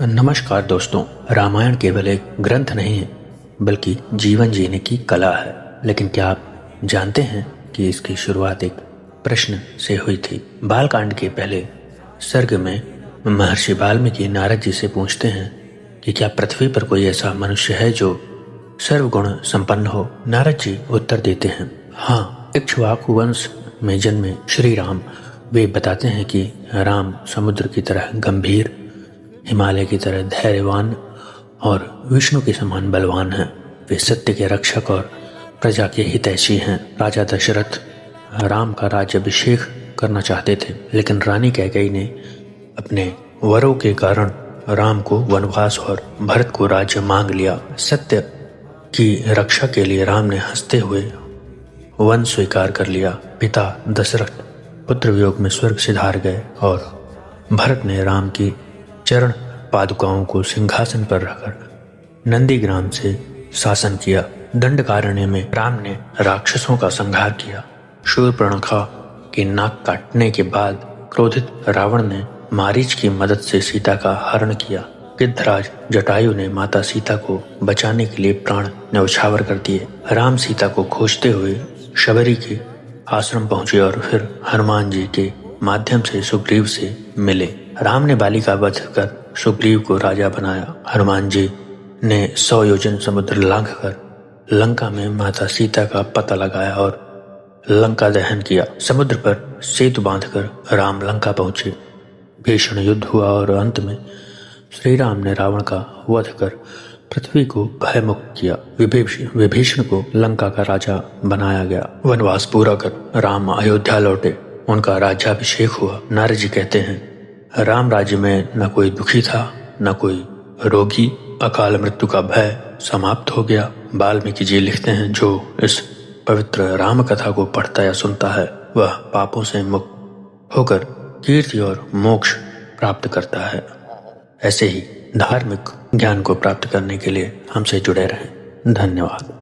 नमस्कार दोस्तों। रामायण केवल एक ग्रंथ नहीं है बल्कि जीवन जीने की कला है। लेकिन क्या आप जानते हैं कि इसकी शुरुआत एक प्रश्न से हुई थी। बालकांड के पहले सर्ग में महर्षि वाल्मीकि नारद जी से पूछते हैं कि क्या पृथ्वी पर कोई ऐसा मनुष्य है जो सर्वगुण संपन्न हो। नारद जी उत्तर देते हैं, हाँ, इक्ष्वाकु वंश में जन्मे श्री राम। वे बताते हैं कि राम समुद्र की तरह गंभीर, हिमालय की तरह धैर्यवान और विष्णु के समान बलवान हैं। वे सत्य के रक्षक और प्रजा के हितैषी हैं। राजा दशरथ राम का राज्याभिषेक करना चाहते थे, लेकिन रानी कैकेयी ने अपने वरों के कारण राम को वनवास और भरत को राज्य मांग लिया। सत्य की रक्षा के लिए राम ने हंसते हुए वन स्वीकार कर लिया। पिता दशरथ पुत्र वियोग में स्वर्ग सिधार गए और भरत ने राम की चरण पादुकाओं को सिंहासन पर रखकर नंदीग्राम से शासन किया। दंडकारण्य में राम ने राक्षसों का संहार किया। शूर्पणखा की नाक काटने के बाद क्रोधित रावण ने मारीच की मदद से सीता का हरण किया। गिद्धराज जटायु ने माता सीता को बचाने के लिए प्राण न्यौछावर कर दिए। राम सीता को खोजते हुए शबरी के आश्रम पहुंचे और फिर हनुमान जी के माध्यम से सुग्रीव से मिले। राम ने बाली का वध कर सुग्रीव को राजा बनाया। हनुमान जी ने 100 योजन समुद्र लांघ कर लंका में माता सीता का पता लगाया और लंका दहन किया। समुद्र पर सेतु बांधकर राम लंका पहुंचे। भीषण युद्ध हुआ और अंत में श्री राम ने रावण का वध कर पृथ्वी को भयमुक्त किया। विभीषण को लंका का राजा बनाया गया। वनवास पूरा कर राम अयोध्या लौटे। उनका राज्याभिषेक हुआ। नारद जी कहते हैं, राम राज्य में न कोई दुखी था, न कोई रोगी। अकाल मृत्यु का भय समाप्त हो गया। वाल्मीकि जी लिखते हैं, जो इस पवित्र राम कथा को पढ़ता या सुनता है वह पापों से मुक्त होकर कीर्ति और मोक्ष प्राप्त करता है। ऐसे ही धार्मिक ज्ञान को प्राप्त करने के लिए हमसे जुड़े रहें। धन्यवाद।